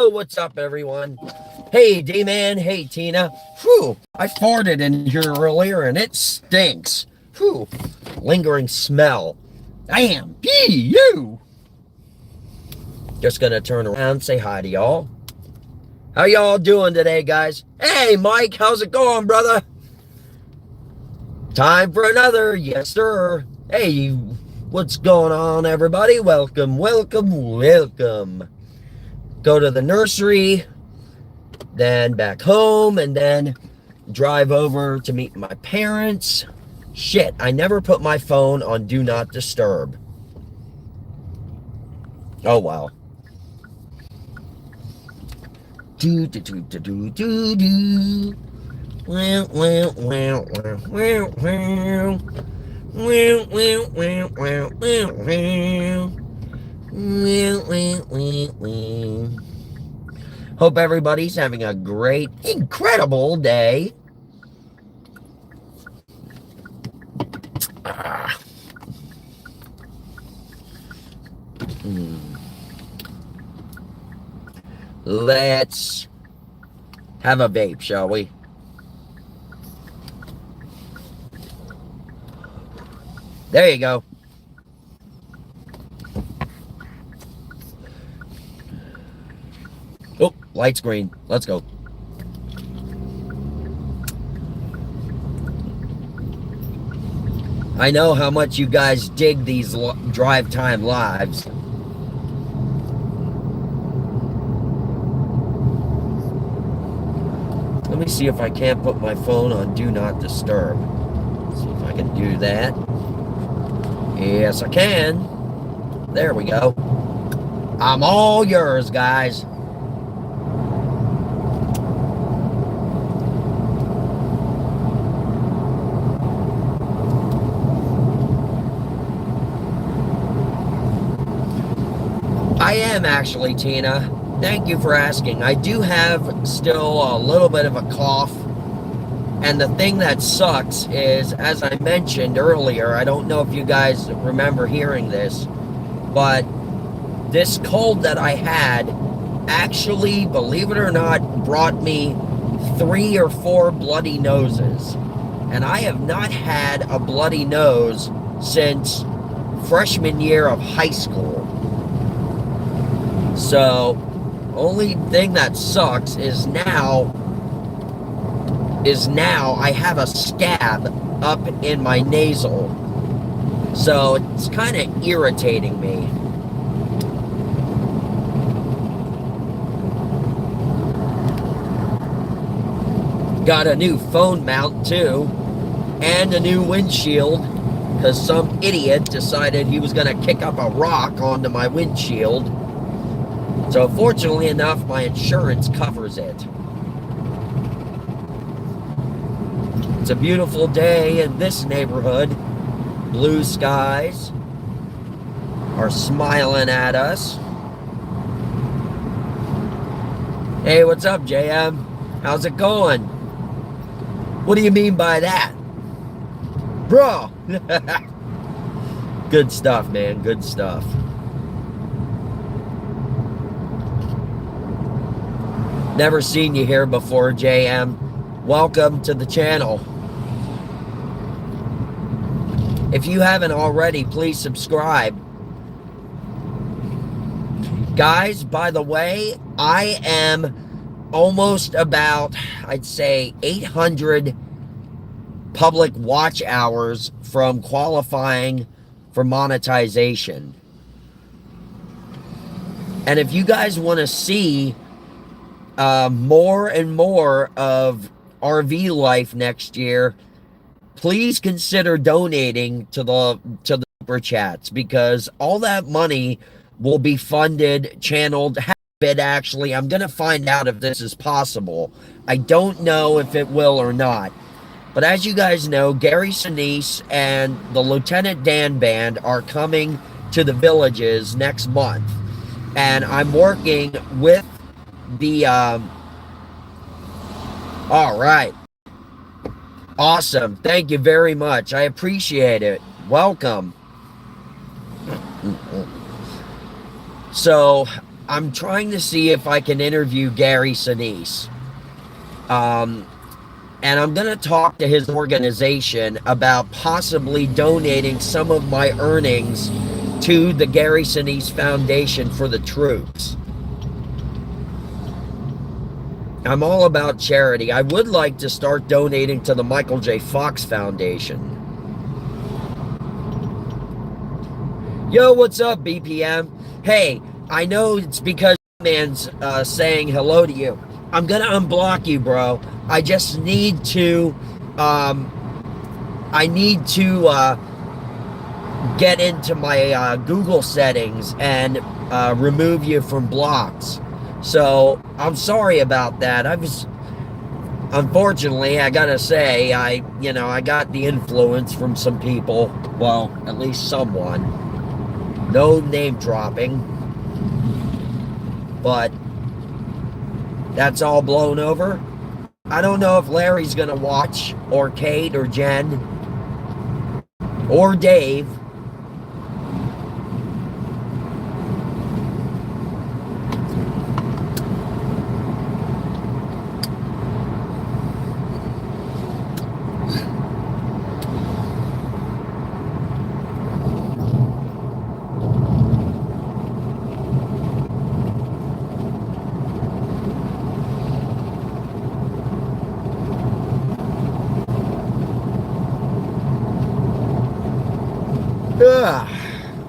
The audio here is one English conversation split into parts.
Yo, what's up, everyone? Hey, D-Man. Hey, Tina. Whew, I farted in here earlier, and it stinks. Whew, lingering smell. Damn, you. Just gonna turn around, say hi to y'all. How y'all doing today, guys? Hey, Mike, how's it going, brother? Time for another, yes, sir. Hey, what's going on, everybody? Welcome, welcome, welcome. Go to the nursery, then back home, and then drive over to meet my parents. Shit, I never put my phone on Do Not Disturb. Oh, wow. Do, do, do, do, do, do, do. Wow, wow, wow, wow, wow, wow. Wow, wow, wow, wow, wow, wow. Wow, wow, wow, wow. Hope everybody's having a great, incredible day. Ah. Let's have a vape, shall we? There you go. Oh, light's green. Let's go. I know how much you guys dig these drive time lives. Let me see if I can't put my phone on Do Not Disturb. See if I can do that. Yes, I can. There we go. I'm all yours, guys. I am actually, Tina. Thank you for asking. I do have still a little bit of a cough. And the thing that sucks is, as I mentioned earlier, I don't know if you guys remember hearing this, but this cold that I had actually, believe it or not, brought me 3 or 4 bloody noses. And I have not had a bloody nose since freshman year of high school. So, only thing that sucks is now I have a scab up in my nasal. So it's kind of irritating me. Got a new phone mount too, and a new windshield, because some idiot decided he was going to kick up a rock onto my windshield. So fortunately enough, my insurance covers it. It's a beautiful day in this neighborhood. Blue skies are smiling at us. Hey, what's up, JM? How's it going? What do you mean by that? Bro! Good stuff, man. Good stuff. Never seen you here before, JM. Welcome to the channel. If you haven't already, please subscribe. Guys, by the way, I am almost about, I'd say, 800 public watch hours from qualifying for monetization. And if you guys want to see more and more of RV life next year, please consider donating to the super chats, because all that money will be funded, channeled, half of it actually. I'm going to find out if this is possible. I don't know if it will or not. But as you guys know, Gary Sinise and the Lieutenant Dan Band are coming to the villages next month. And I'm working with the all right. Awesome. Thank you very much. I appreciate it. Welcome. So I'm trying to see if I can interview Gary Sinise. And I'm going to talk to his organization about possibly donating some of my earnings to the Gary Sinise Foundation for the troops. I'm all about charity. I would like to start donating to the Michael J. Fox Foundation. Yo, what's up, BPM? Hey, I know it's because man's saying hello to you. I'm gonna unblock you, bro. I just need to, get into my Google settings and remove you from blocks. So I'm sorry about that. Unfortunately, I gotta say, I got the influence from some people. Well, at least someone. No name dropping. But that's all blown over. I don't know if Larry's gonna watch, or Kate, or Jen, or Dave.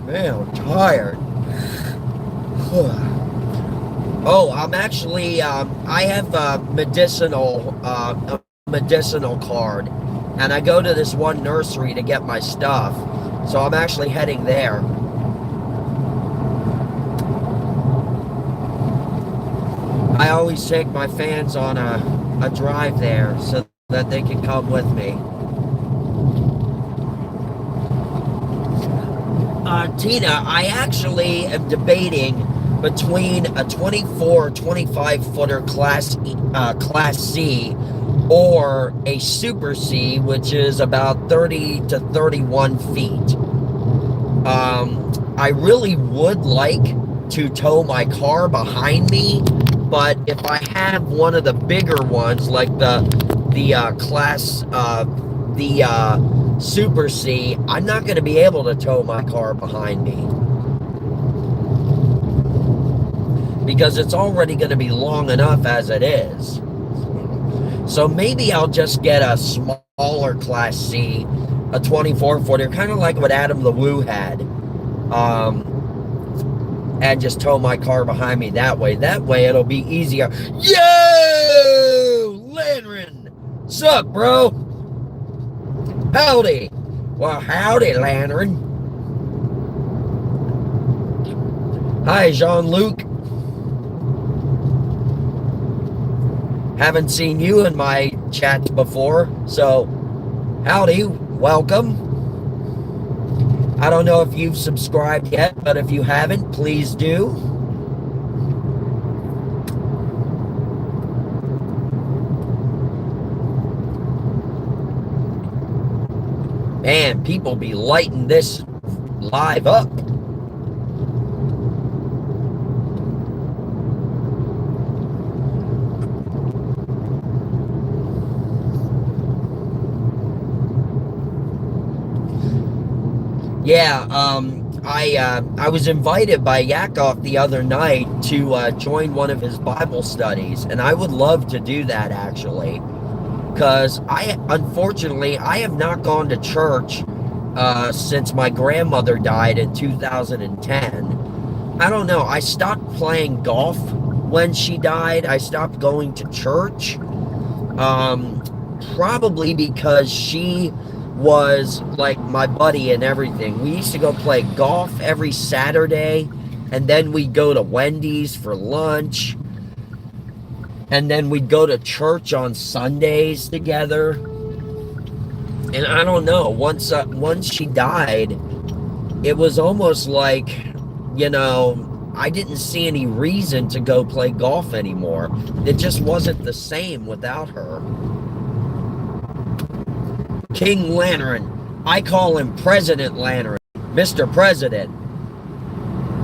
Man, I'm tired. Oh, I'm actually, I have a medicinal card, and I go to this one nursery to get my stuff, so I'm actually heading there. I always take my fans on a drive there so that they can come with me. Tina, I actually am debating between a 24 or 25 footer Class C or a Super C, which is about 30 to 31 feet. I really would like to tow my car behind me, but if I have one of the bigger ones, like the Super C, I'm not going to be able to tow my car behind me because it's already going to be long enough as it is. So maybe I'll just get a smaller Class C, a 24 footer, kind of like what Adam the Woo had, and just tow my car behind me that way. That way it'll be easier. Yo, Landron, sup, bro? Howdy. Well, howdy, Lantern. Hi, Jean-Luc. Haven't seen you in my chats before, so howdy, welcome. I don't know if you've subscribed yet, but if you haven't, please do. Man, people be lighting this live up. Yeah, I was invited by Yakov the other night to join one of his Bible studies, and I would love to do that, actually, because unfortunately, I have not gone to church since my grandmother died in 2010. I don't know, I stopped playing golf when she died. I stopped going to church, probably because she was like my buddy and everything. We used to go play golf every Saturday, and then we'd go to Wendy's for lunch, and then we'd go to church on Sundays together. And I don't know, once she died, it was almost like, I didn't see any reason to go play golf anymore. It just wasn't the same without her. King Lantern. I call him President Lantern. Mr. President.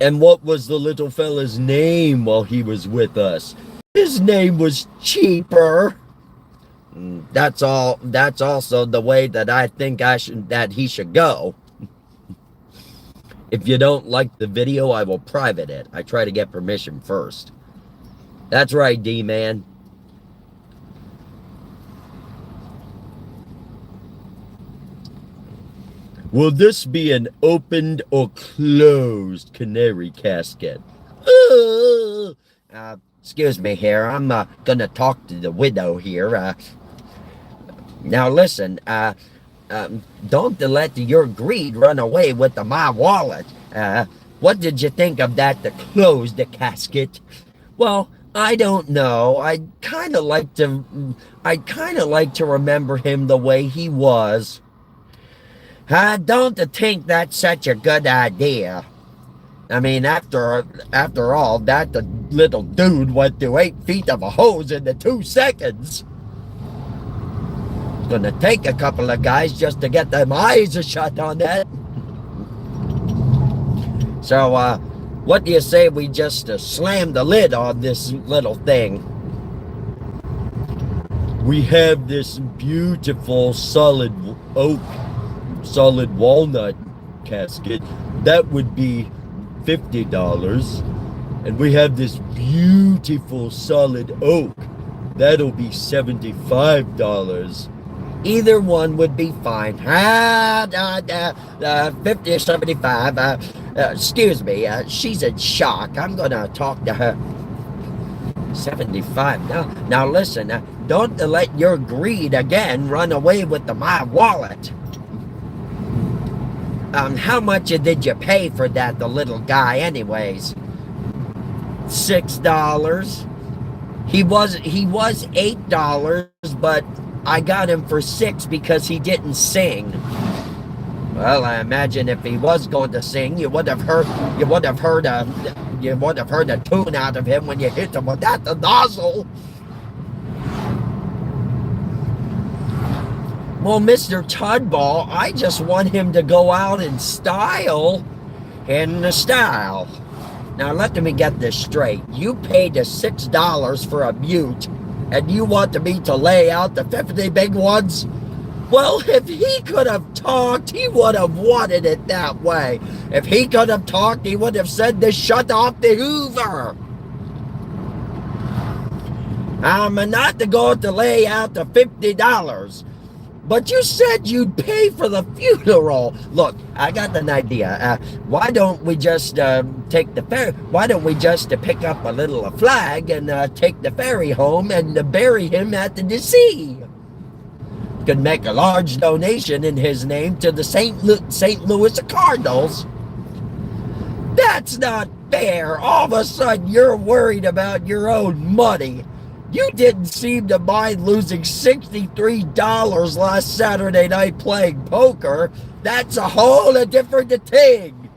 And what was the little fella's name while he was with us? His name was Cheaper. That's all. That's also the way that I think that he should go. If you don't like the video, I will private it. I try to get permission first. That's right, D-Man. Will this be an opened or closed canary casket? Excuse me here. I'm gonna talk to the widow here. Now listen, don't let your greed run away with my wallet. What did you think of that to close the casket? Well, I don't know. I'd kind of like to remember him the way he was. I don't think that's such a good idea. I mean, after all, that the little dude went through 8 feet of a hose in the 2 seconds. It's gonna take a couple of guys just to get them eyes shut on that. So, what do you say we just slam the lid on this little thing? We have this beautiful solid walnut casket. That would be $50. And we have this beautiful solid oak. That'll be $75. Either one would be fine. 50 or 75. Excuse me. She's in shock. I'm gonna talk to her. 75. Now listen. Don't let your greed again run away with my wallet. How much did you pay for that, the little guy, anyways? $6. He was $8, but I got him for $6 because he didn't sing. Well, I imagine if he was going to sing, you would have heard a tune out of him when you hit him with the nozzle. Well, Mr. Tudball, I just want him to go out in style. Now, let me get this straight. You paid $6 for a mute, and you want me to lay out the 50 big ones? Well, if he could have talked, he would have wanted it that way. If he could have talked, he would have said to shut off the Hoover. I'm not going to lay out the $50. But you said you'd pay for the funeral. Look, I got an idea. Why don't we just take the ferry? Why don't we just pick up a little flag and take the ferry home and bury him at the sea? Could make a large donation in his name to the St. Louis Cardinals. That's not fair. All of a sudden, you're worried about your own money. You didn't seem to mind losing $63 last Saturday night playing poker. That's a whole different thing.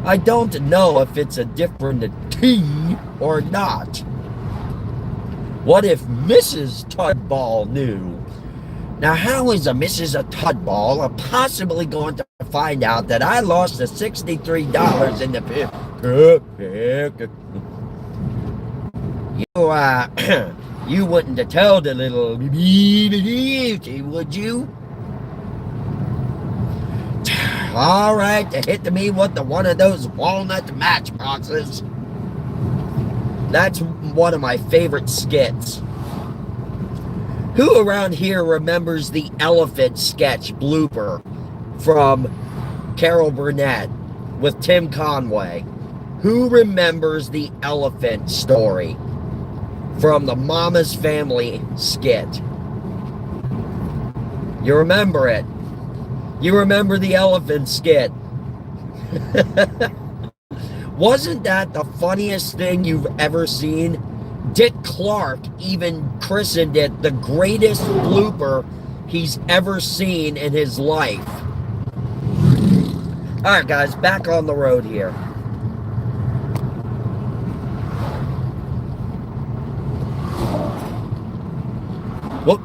I don't know if it's a different thing or not. What if Mrs. Tudball knew? Now, how is a Mrs. Tudball possibly going to find out that I lost the $63 in the pick? You wouldn't tell the little beauty, would you? All right, hit me with one of those walnut matchboxes. That's one of my favorite skits. Who around here remembers the elephant sketch blooper from Carol Burnett with Tim Conway? Who remembers the elephant story from the Mama's Family skit? You remember it. You remember the elephant skit. Wasn't that the funniest thing you've ever seen? Dick Clark even christened it the greatest blooper he's ever seen in his life. All right, guys, back on the road here. Whoop.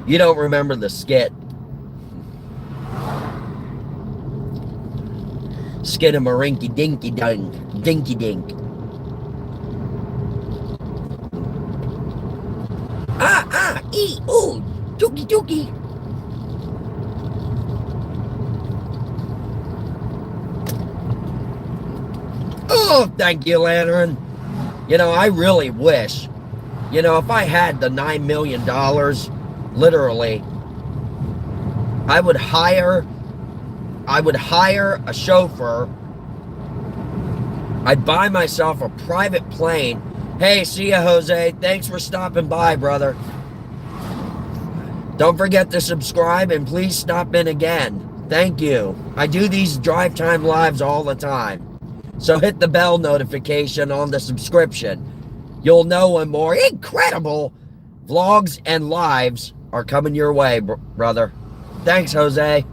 You don't remember the skit. get him a rinky dinky dinky dink. Ooh, dookie dookie. Oh, thank you, Lantern. You know, I really wish, you know, if I had the $9 million, literally, I would hire a chauffeur. I'd buy myself a private plane. Hey, see ya, Jose. Thanks for stopping by, brother. Don't forget to subscribe and please stop in again. Thank you. I do these drive time lives all the time. So hit the bell notification on the subscription. You'll know when more incredible vlogs and lives are coming your way, brother. Thanks, Jose.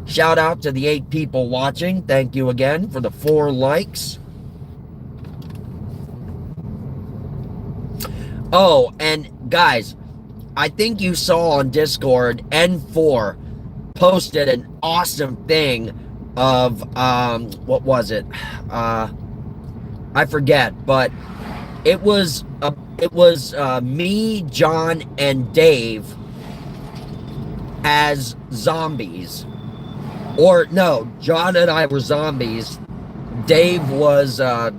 Shout out to the 8 people watching. Thank you again for the 4 likes. Oh, and guys, I think you saw on Discord, N4 posted an awesome thing of, what was it? I forget, but it was me, John, and Dave as zombies. Or, no, John and I were zombies. Dave was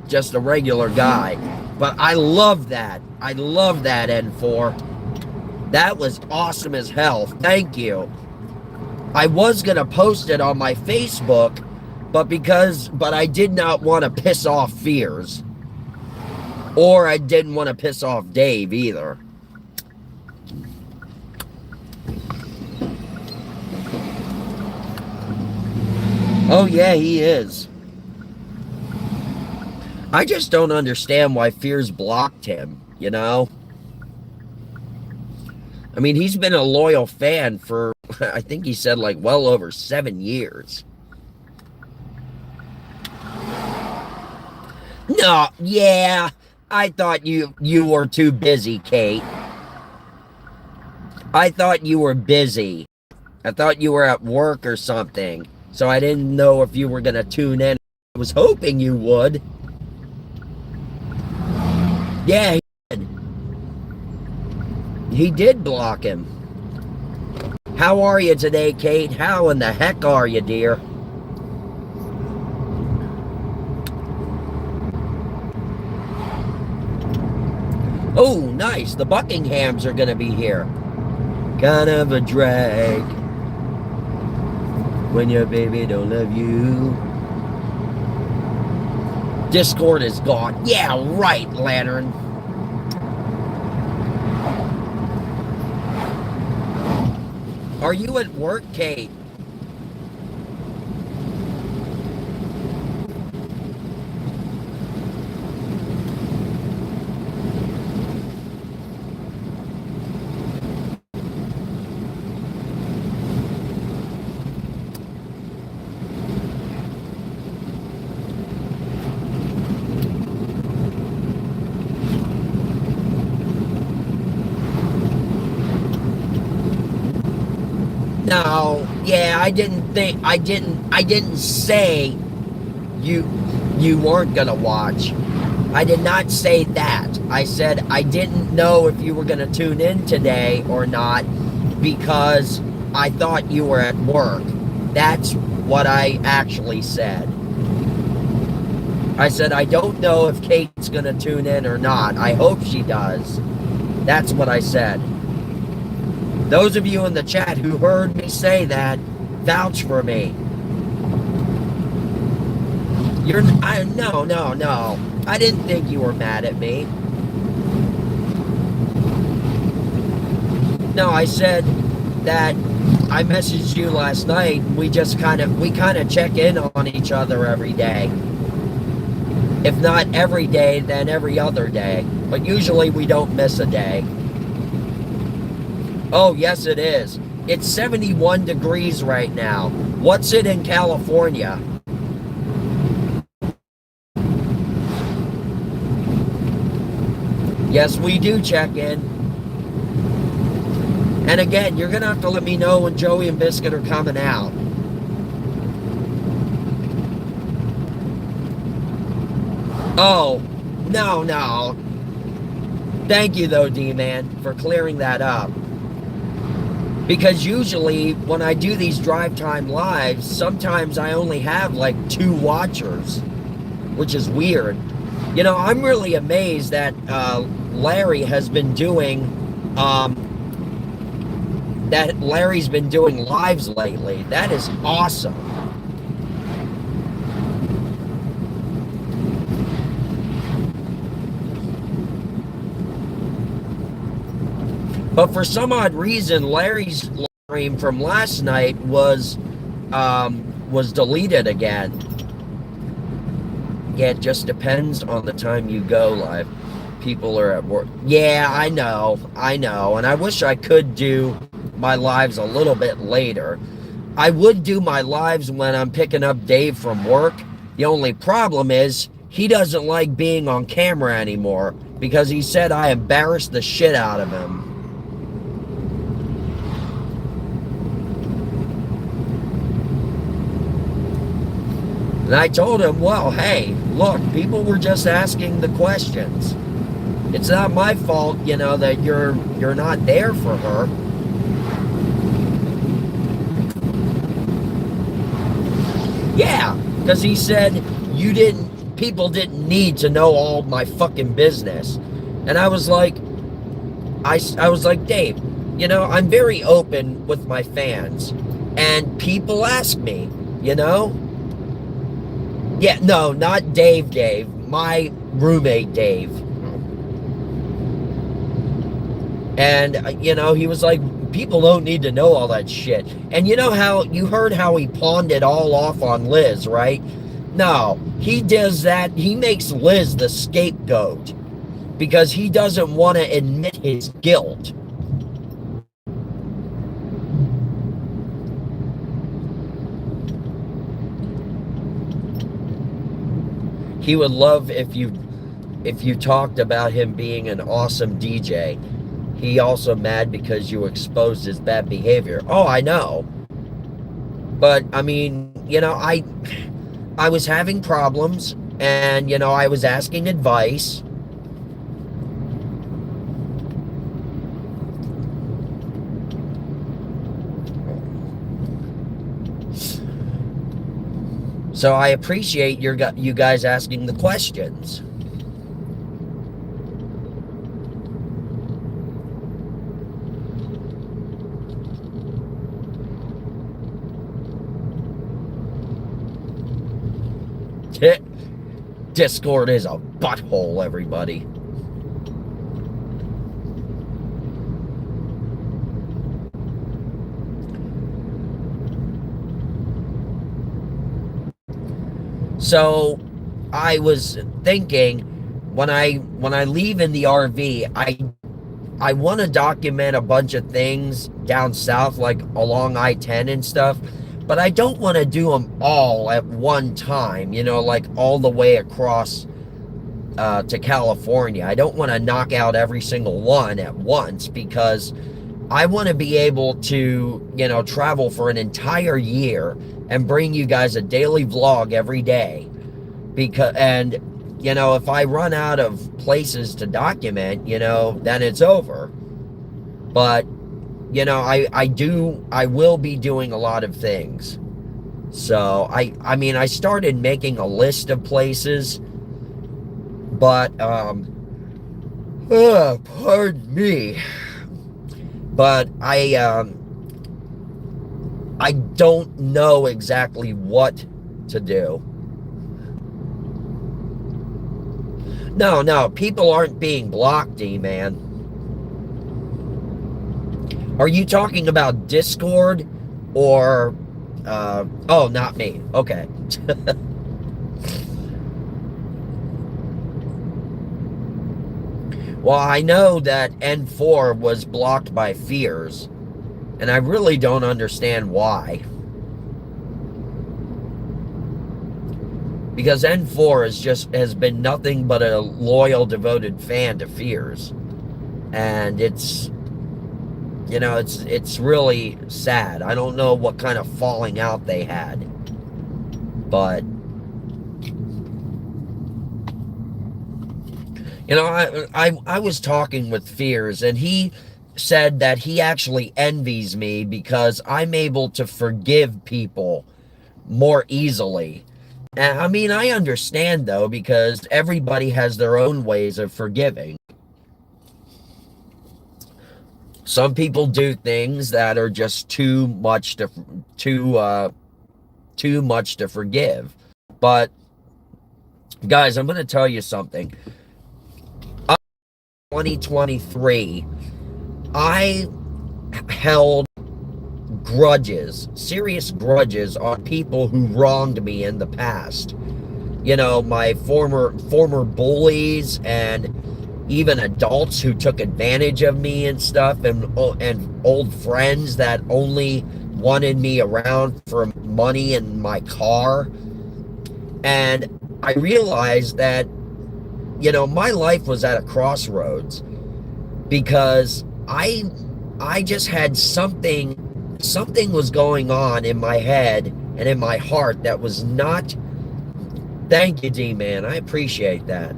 just a regular guy. But I love that. I love that, N4. That was awesome as hell. Thank you. I was going to post it on my Facebook, but I did not want to piss off Fears. Or I didn't want to piss off Dave either. Oh yeah, he is. I just don't understand why Fears blocked him, you know? I mean, he's been a loyal fan for, I think he said, like, well over 7 years. No, yeah, I thought you were too busy, Kate. I thought you were busy. I thought you were at work or something. So I didn't know if you were going to tune in. I was hoping you would. Yeah, he did. He did block him. How are you today, Kate? How in the heck are you, dear? Oh, nice. The Buckinghams are going to be here. Kind of a drag when your baby don't love you. Discord is gone. Yeah, right, Lantern. Are you at work, Kate? No, yeah, I didn't say you weren't gonna watch. I did not say that. I said I didn't know if you were gonna tune in today or not because I thought you were at work. That's what I actually said. I said I don't know if Kate's gonna tune in or not. I hope she does. That's what I said. Those of you in the chat who heard me say that, vouch for me. No. I didn't think you were mad at me. No, I said that I messaged you last night. We kind of check in on each other every day. If not every day, then every other day. But usually we don't miss a day. Oh, yes, it is. It's 71 degrees right now. What's it in California? Yes, we do check in. And again, you're going to have to let me know when Joey and Biscuit are coming out. Oh, no, no. Thank you, though, D-Man, for clearing that up. Because usually when I do these drive time lives, sometimes I only have like 2 watchers, which is weird. You know, I'm really amazed that Larry has been doing, that Larry's been doing lives lately. That is awesome. But for some odd reason, Larry's stream from last night was deleted again. Yeah, it just depends on the time you go live. People are at work. Yeah, I know, and I wish I could do my lives a little bit later. I would do my lives when I'm picking up Dave from work. The only problem is he doesn't like being on camera anymore because he said I embarrassed the shit out of him. And I told him, well, hey, look, people were just asking the questions. It's not my fault, you know, that you're not there for her. Yeah, because he said people didn't need to know all my fucking business. And I was like, I was like, Dave, you know, I'm very open with my fans. And people ask me, you know? Yeah, no, not Dave, my roommate Dave. And, you know, he was like, people don't need to know all that shit. And you know how, you heard how he pawned it all off on Liz, right? No, he does that. He makes Liz the scapegoat because he doesn't want to admit his guilt. He would love if you talked about him being an awesome DJ. He also mad because you exposed his bad behavior. Oh, I know. But I mean, you know, I was having problems and, you know, I was asking advice. So I appreciate you guys asking the questions. Discord is a butthole, everybody. So I was thinking when I leave in the RV, I want to document a bunch of things down south, like along I-10 and stuff, but I don't want to do them all at one time, you know, like all the way across to California. I don't want to knock out every single one at once because I want to be able to, you know, travel for an entire year and bring you guys a daily vlog every day. And, you know, if I run out of places to document, you know, then it's over. But, you know, I will be doing a lot of things. So, I mean, I started making a list of places, but, pardon me. But I don't know exactly what to do. No, people aren't being blocked, D-Man. Are you talking about Discord or, oh, not me. Okay. Well, I know that N4 was blocked by Fears, and I really don't understand why. Because N4 has been nothing but a loyal, devoted fan to Fears. And it's, you know, it's really sad. I don't know what kind of falling out they had. But You know, I was talking with Fears, and he said that he actually envies me because I'm able to forgive people more easily. And I mean, I understand though, because everybody has their own ways of forgiving. Some people do things that are just too much to forgive. But guys, I'm going to tell you something. 2023, I held grudges, serious grudges on people who wronged me in the past. You know, my former bullies, and even adults who took advantage of me and stuff, and old friends that only wanted me around for money and my car. And I realized that, you know, my life was at a crossroads because I just had something was going on in my head and in my heart that was not. Thank you, D-Man. I appreciate that.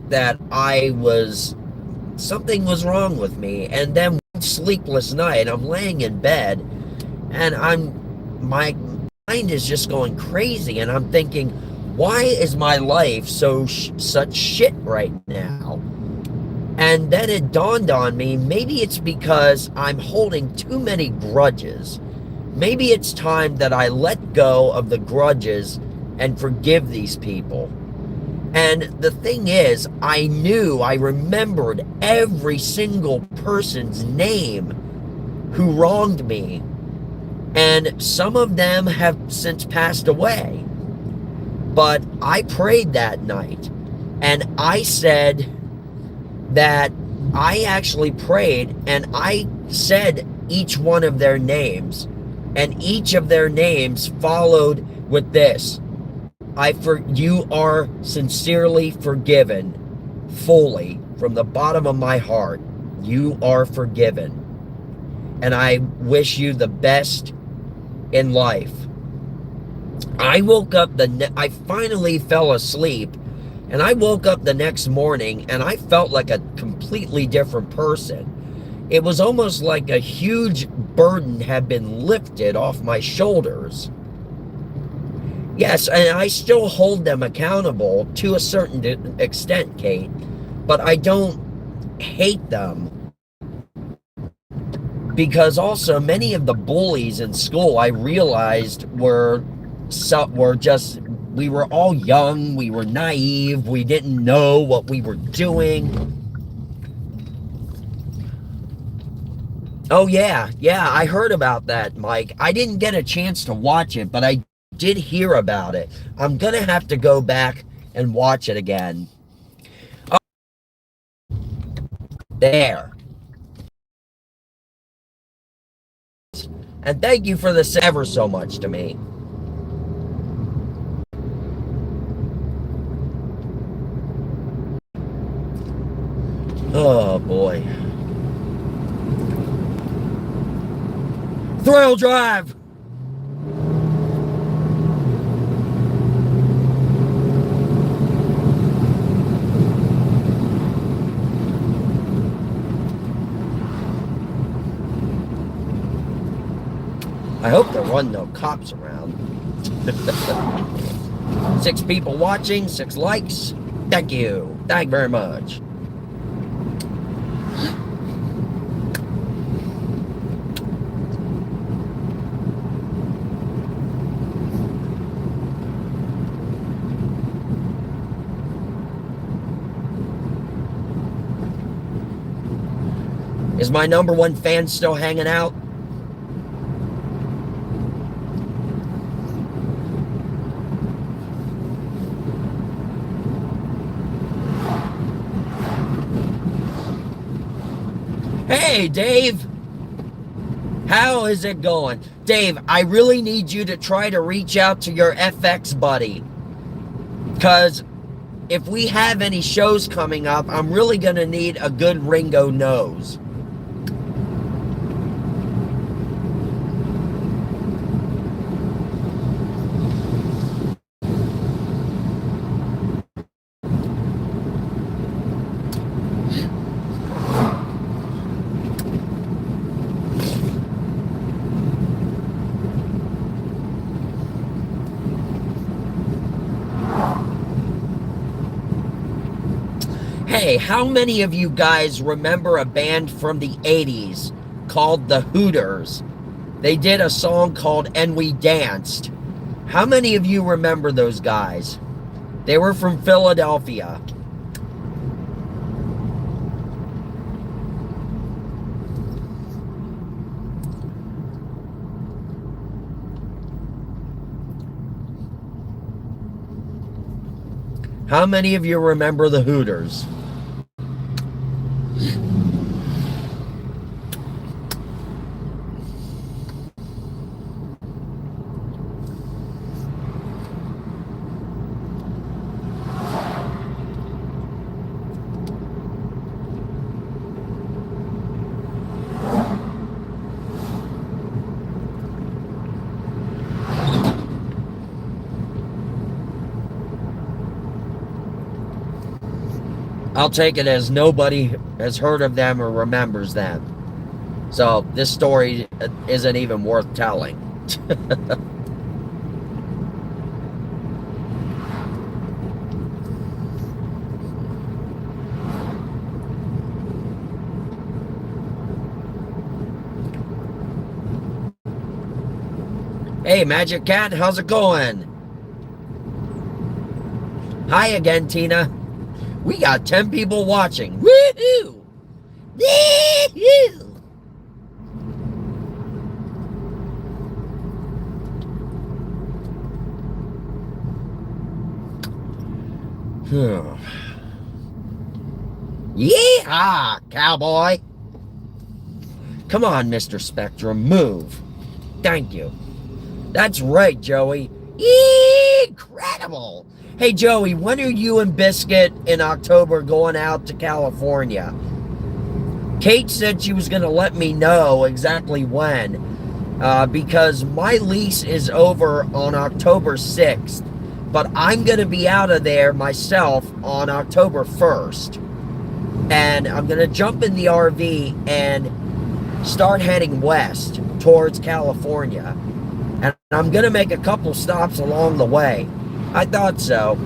That I was, something was wrong with me. And then one sleepless night, I'm laying in bed and my mind is just going crazy. And I'm thinking, why is my life such shit right now? And then it dawned on me, maybe it's because I'm holding too many grudges. Maybe it's time that I let go of the grudges and forgive these people. And the thing is, I remembered every single person's name who wronged me. And some of them have since passed away. But I prayed that night, and I said that I actually prayed and I said each one of their names, and each of their names followed with this: you are sincerely forgiven, fully, from the bottom of my heart. You are forgiven, and I wish you the best in life. I finally fell asleep, and I woke up the next morning and I felt like a completely different person. It was almost like a huge burden had been lifted off my shoulders. Yes, and I still hold them accountable to a certain extent, Kate, but I don't hate them, because also many of the bullies in school, I realized were just, we were all young, we were naive, we didn't know what we were doing. Oh yeah, I heard about that, Mike. I didn't get a chance to watch it, but I did hear about it. I'm gonna have to go back and watch it again. Oh, there. And thank you for this ever so much to me. Oh boy. Thrill Drive! I hope there wasn't no cops around. 6 people watching, 6 likes. Thank you. Thank you very much. Is my #1 fan still hanging out? Hey, Dave. How is it going? Dave, I really need you to try to reach out to your FX buddy. Because if we have any shows coming up, I'm really going to need a good Ringo nose. Hey, how many of you guys remember a band from the 80s called the Hooters? They did a song called And We Danced. How many of you remember those guys? They were from Philadelphia. How many of you remember the Hooters? I'll take it as nobody has heard of them or remembers them. So this story isn't even worth telling. Hey, Magic Cat, how's it going? Hi again, Tina. We got 10 people watching. Woohoo! Woohoo! Yeehaw, cowboy. Come on, Mr. Spectrum, move. Thank you. That's right, Joey. Incredible. Hey, Joey, when are you and Biscuit in October going out to California? Kate said she was going to let me know exactly when, because my lease is over on October 6th, but I'm going to be out of there myself on October 1st. And I'm going to jump in the RV and start heading west towards California. And I'm going to make a couple stops along the way. I thought so.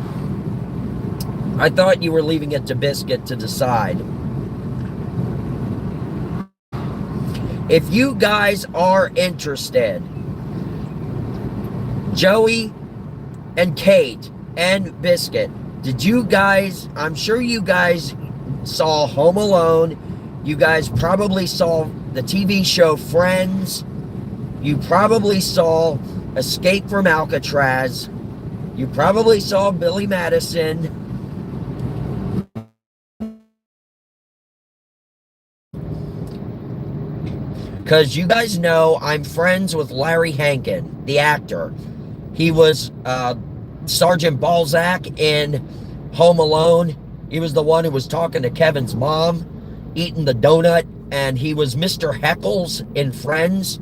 I thought you were leaving it to Biscuit to decide. If you guys are interested, Joey and Kate and Biscuit, did you guys, I'm sure you guys saw Home Alone. You guys probably saw the TV show Friends. You probably saw Escape from Alcatraz. You probably saw Billy Madison. Because you guys know I'm friends with Larry Hankin, the actor. He was Sergeant Balzac in Home Alone. He was the one who was talking to Kevin's mom, eating the donut. And he was Mr. Heckles in Friends,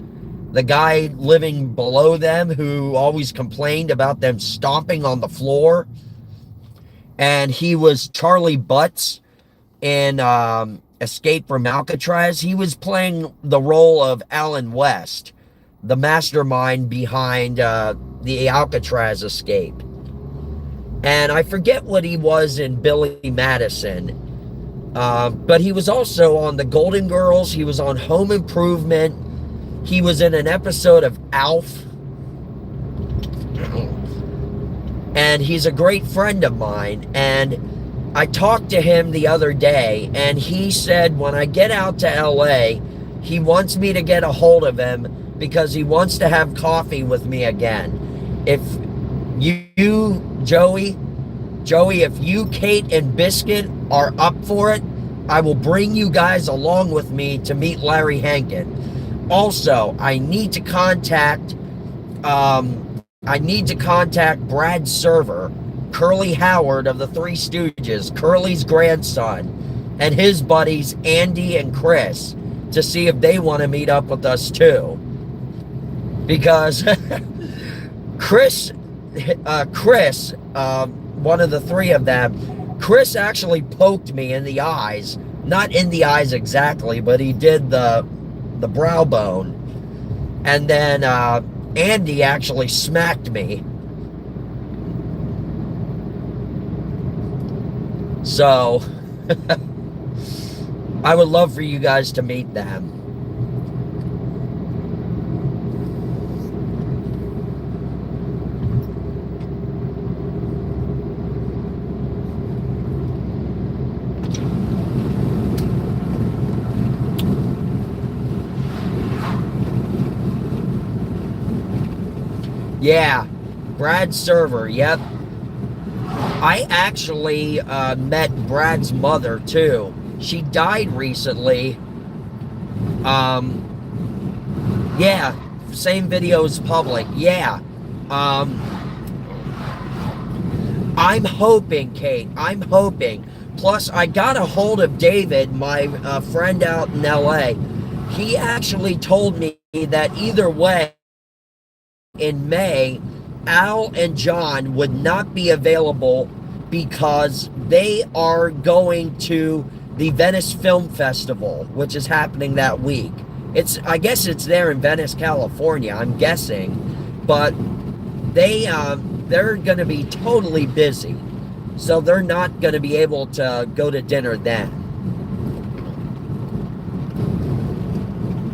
the guy living below them who always complained about them stomping on the floor. And he was Charlie Butts in Escape from Alcatraz. He was playing the role of Alan West, the mastermind behind the Alcatraz escape. And I forget what he was in Billy Madison, but he was also on the Golden Girls. He was on Home Improvement. He was in an episode of Alf. And he's a great friend of mine. And I talked to him the other day, and he said when I get out to LA, he wants me to get a hold of him because he wants to have coffee with me again. If you, Joey, if you, Kate, and Biscuit are up for it, I will bring you guys along with me to meet Larry Hankin. Also, I need to contact Brad Server, Curly Howard of the Three Stooges, Curly's grandson, and his buddies Andy and Chris, to see if they want to meet up with us too. Because Chris, one of the three of them, Chris actually poked me in the eyes. Not in the eyes exactly, but he did the brow bone. And then Andy actually smacked me. So I would love for you guys to meet them. Yeah, Brad Server, yep. I actually met Brad's mother too. She died recently. Yeah, same video as public. Yeah. Um, I'm hoping, Kate. I'm hoping. Plus, I got a hold of David, my friend out in LA. He actually told me that either way, in May, Al and John would not be available because they are going to the Venice Film Festival, which is happening that week. I guess it's there in Venice, California, I'm guessing, but they're going to be totally busy, so they're not going to be able to go to dinner then.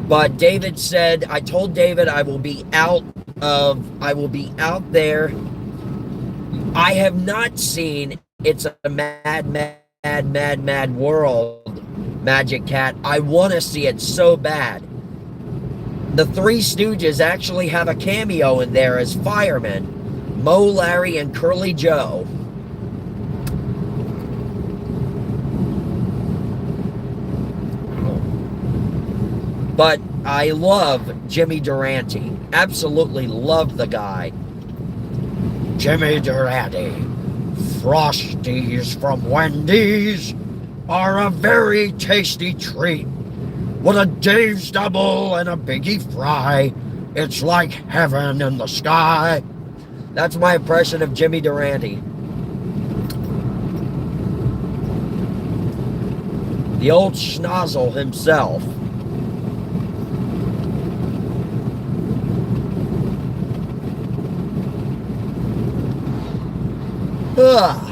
But David said, I told David I will be out there. I have not seen It's a Mad, Mad, Mad, Mad World, Magic Cat. I want to see it so bad. The Three Stooges actually have a cameo in there as firemen, Moe, Larry, and Curly Joe. But I love Jimmy Durante. Absolutely love the guy. Jimmy Durante. Frosties from Wendy's are a very tasty treat. With a Dave's Double and a Biggie Fry, it's like heaven in the sky. That's my impression of Jimmy Durante. The old schnozzle himself. Ugh.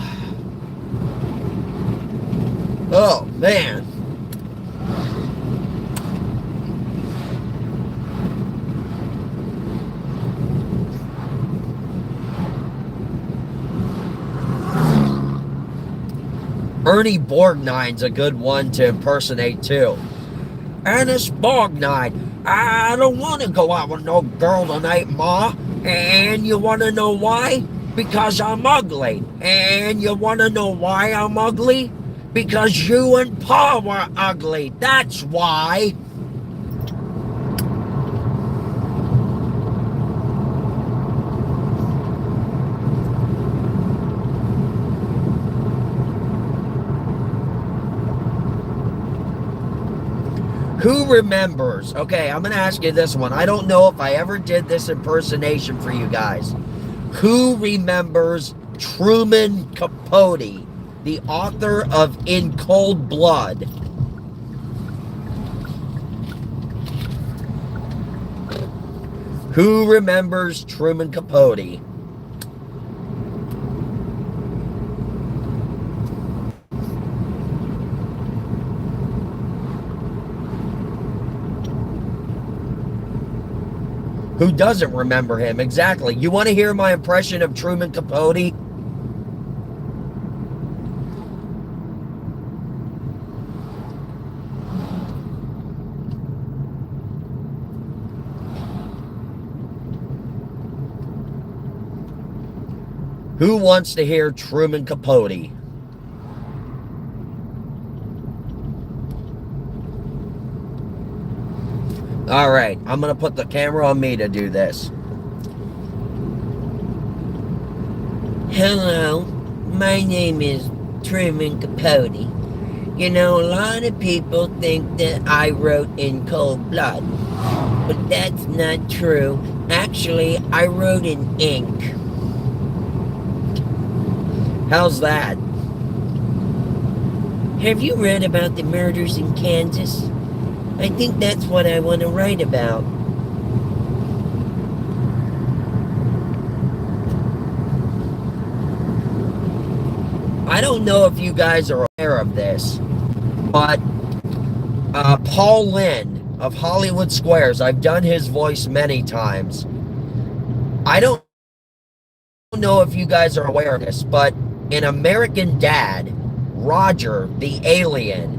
Oh, man. Ernie Borgnine's a good one to impersonate, too. Ernest Borgnine, I don't want to go out with no girl tonight, Ma. And you want to know why? Because I'm ugly. And you want to know why I'm ugly? Because you and Pa were ugly. That's why. Who remembers? Okay, I'm going to ask you this one. I don't know if I ever did this impersonation for you guys. Who remembers Truman Capote, the author of In Cold Blood? Who remembers Truman Capote? Who doesn't remember him? Exactly. You want to hear my impression of Truman Capote? Who wants to hear Truman Capote? All right, I'm going to put the camera on me to do this. Hello, my name is Truman Capote. You know, a lot of people think that I wrote In Cold Blood, but that's not true. Actually, I wrote in ink. How's that? Have you read about the murders in Kansas? I think that's what I want to write about. I don't know if you guys are aware aware of this, but Paul Lynde of Hollywood Squares, I've done his voice many times. I don't know if you guys are aware of this, but in American Dad, Roger the alien,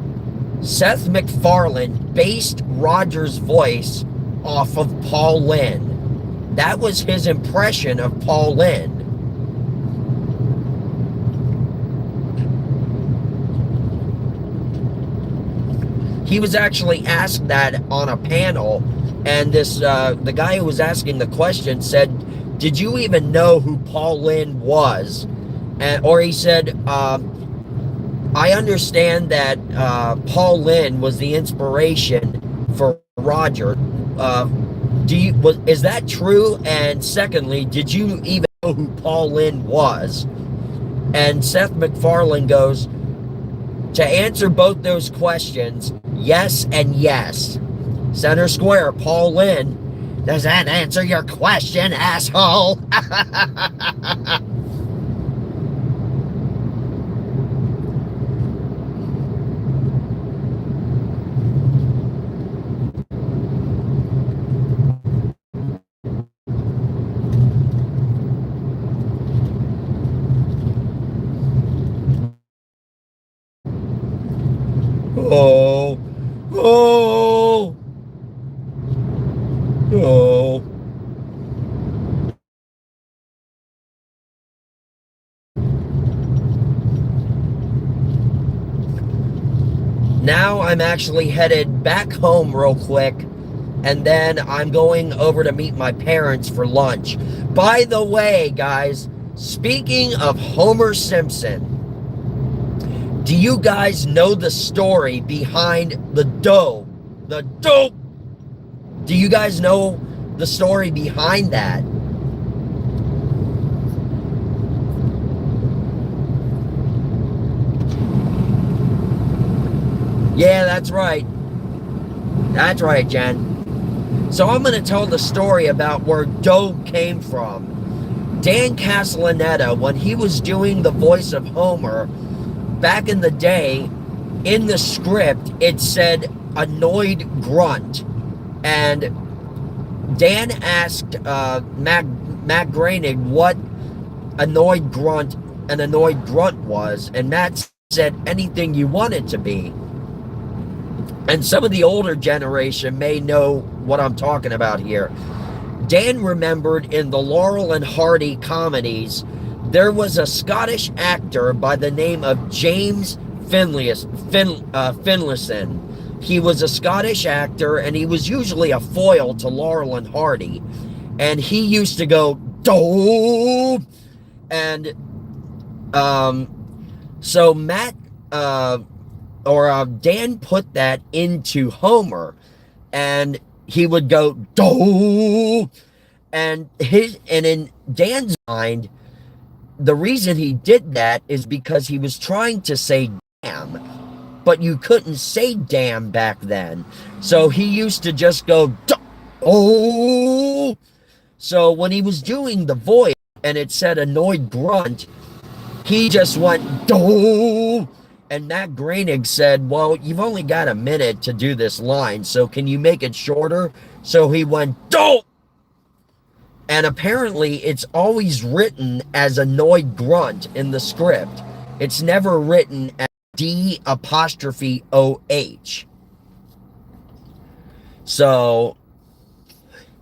Seth MacFarlane based Roger's voice off of Paul Lynde. That was his impression of Paul Lynde. He was actually asked that on a panel, and this the guy who was asking the question said, "Did you even know who Paul Lynde was?" Or he said, "I understand that Paul Lynde was the inspiration for Roger. Is that true? And secondly, did you even know who Paul Lynde was?" And Seth MacFarlane goes, "To answer both those questions, yes and yes. Center square, Paul Lynde. Does that answer your question, asshole?" Oh, oh, oh. Now I'm actually headed back home real quick, and then I'm going over to meet my parents for lunch. By the way, guys, speaking of Homer Simpson, do you guys know the story behind the dough? The dope! Do you guys know the story behind that? Yeah, that's right. That's right, Jen. So I'm going to tell the story about where dough came from. Dan Castellaneta, when he was doing the voice of Homer, back in the day, in the script, it said annoyed grunt. And Dan asked Matt Groening what an annoyed grunt was, and Matt said anything you want it to be. And some of the older generation may know what I'm talking about here. Dan remembered in the Laurel and Hardy comedies, there was a Scottish actor by the name of James Finlayson. He was a Scottish actor, and he was usually a foil to Laurel and Hardy. And he used to go, "Doh!" And so Dan put that into Homer, and he would go, "Doh!" And in Dan's mind, the reason he did that is because he was trying to say damn, but you couldn't say damn back then. So he used to just go, "Oh!" So when he was doing the voice and it said annoyed grunt, he just went, "Doh!" And Matt Groening said, "Well, you've only got a minute to do this line, so can you make it shorter?" So he went, "Doh!" And apparently it's always written as annoyed grunt in the script. It's never written as D''OH. So,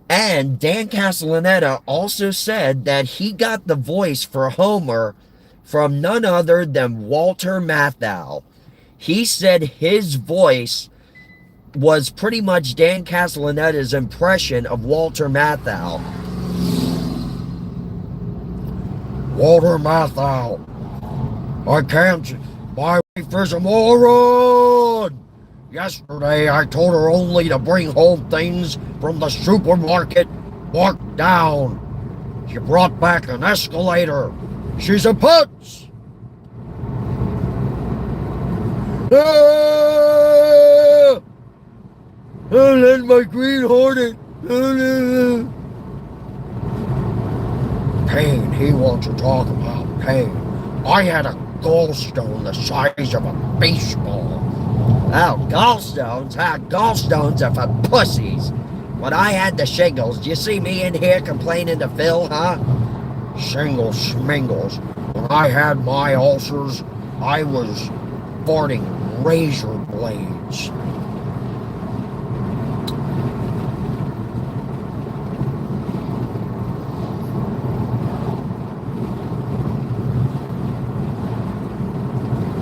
and Dan Castellaneta also said that he got the voice for Homer from none other than Walter Matthau. He said his voice was pretty much Dan Castellaneta's impression of Walter Matthau. "Walter Matthau, I can't. My wife is a moron. Yesterday I told her only to bring home things from the supermarket marked down. She brought back an escalator. She's a putz." Ah! And then my Green Hornet. Pain, he wants to talk about pain. I had a gallstone the size of a baseball. Oh, gallstones? Gallstones are for pussies. When I had the shingles, you see me in here complaining to Phil, huh? Shingles schmingles. When I had my ulcers, I was farting razor blades.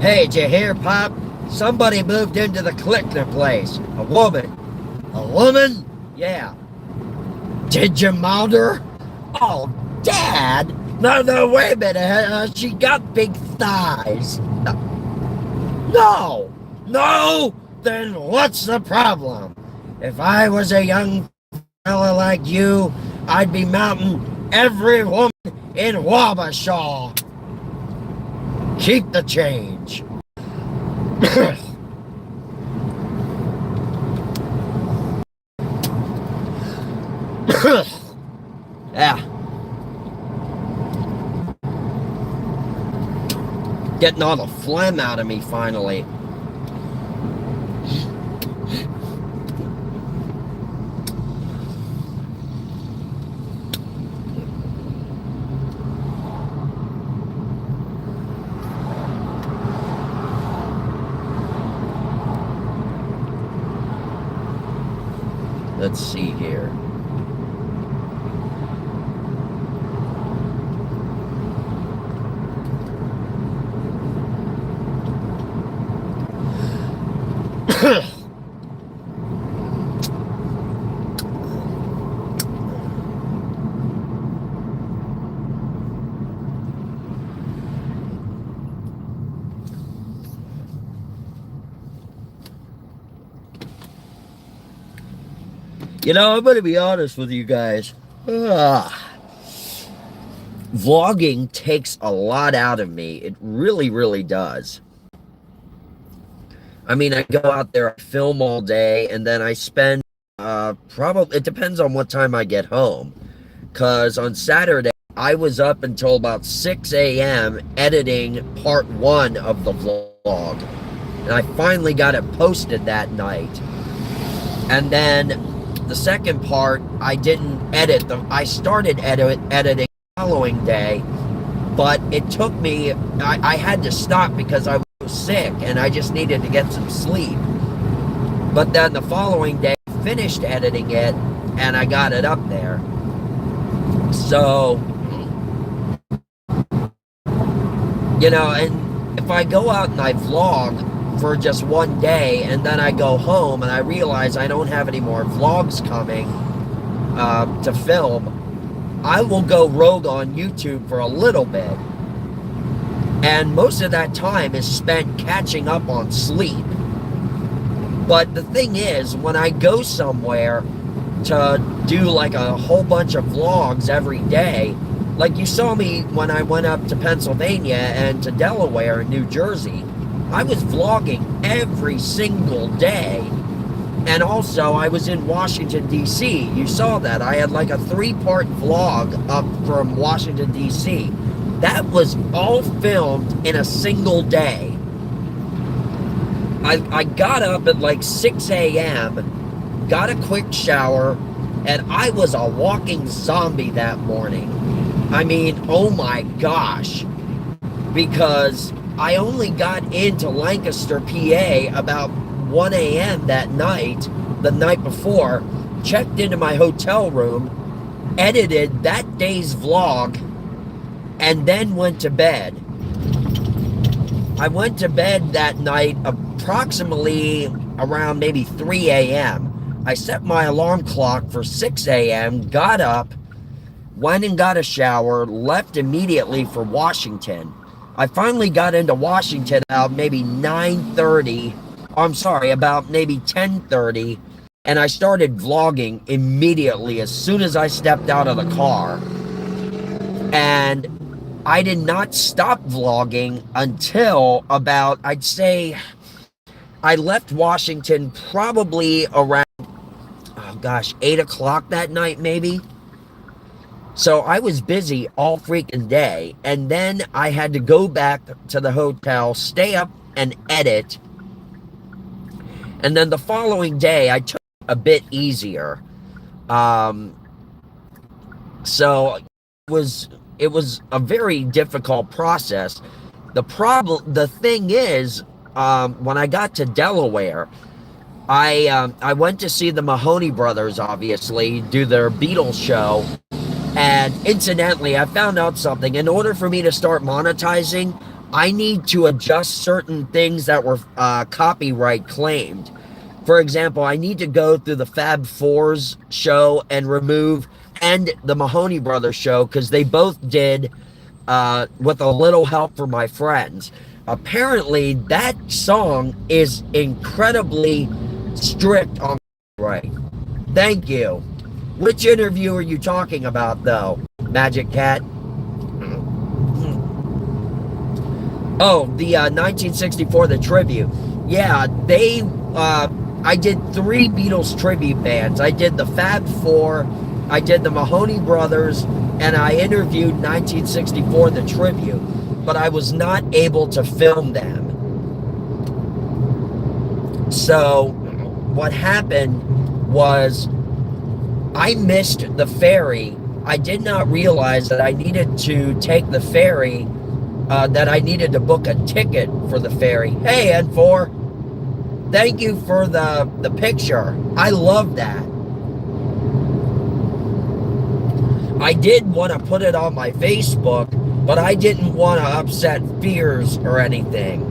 Hey, did you hear, Pop? Somebody moved into the Klickner place. A woman. A woman? Yeah. Did you mount her? Oh, Dad! No, wait a minute. She got big thighs. No! Then what's the problem? If I was a young fella like you, I'd be mounting every woman in Wabasha. Keep the change. Yeah. Getting all the phlegm out of me finally. Let's see here. You know, I'm going to be honest with you guys. Vlogging takes a lot out of me. It really, really does. I mean, I go out there, I film all day, and then I spend, probably, it depends on what time I get home. Because on Saturday, I was up until about 6 a.m. editing part 1 of the vlog. And I finally got it posted that night. And then the second part, I didn't edit them. I started editing the following day, but it took me, I had to stop because I was sick and I just needed to get some sleep. But then the following day, I finished editing it and I got it up there. So, you know, and if I go out and I vlog for just one day and then I go home and I realize I don't have any more vlogs coming to film, I will go rogue on YouTube for a little bit, and most of that time is spent catching up on sleep. But the thing is, when I go somewhere to do like a whole bunch of vlogs every day, like you saw me when I went up to Pennsylvania and to Delaware and New Jersey, I was vlogging every single day. And also, I was in Washington, D.C. You saw that. I had like a 3-part vlog up from Washington, D.C. That was all filmed in a single day. I got up at like 6 a.m., got a quick shower, and I was a walking zombie that morning. I mean, oh my gosh. Because I only got into Lancaster, PA about 1 a.m. that night, the night before, checked into my hotel room, edited that day's vlog, and then went to bed. I went to bed that night approximately around maybe 3 a.m. I set my alarm clock for 6 a.m., got up, went and got a shower, left immediately for Washington. I finally got into Washington about maybe 9:30. I'm sorry, about maybe 10:30, and I started vlogging immediately as soon as I stepped out of the car. And I did not stop vlogging until about, I'd say, I left Washington probably around, oh gosh, 8 o'clock that night maybe. So I was busy all freaking day. And then I had to go back to the hotel, stay up and edit. And then the following day, I took it a bit easier. Um, so it was a very difficult process. The thing is, when I got to Delaware, I went to see the Mahoney Brothers, obviously, do their Beatles show. And incidentally, I found out something. In order for me to start monetizing, I need to adjust certain things that were copyright claimed. For example, I need to go through the Fab Fours show and remove, and the Mahoney Brothers show, because they both did with a little help from my friends. Apparently, that song is incredibly strict on right. Thank you. Which interview are you talking about, though, Magic Cat? Oh, the 1964, the tribute. Yeah, I did 3 Beatles tribute bands. I did the Fab Four, I did the Mahoney Brothers, and I interviewed 1964, the tribute. But I was not able to film them. So, what happened was, I missed the ferry. I did not realize that I needed to take the ferry, that I needed to book a ticket for the ferry. Hey, N4, thank you for the picture. I love that. I did want to put it on my Facebook, but I didn't want to upset fears or anything.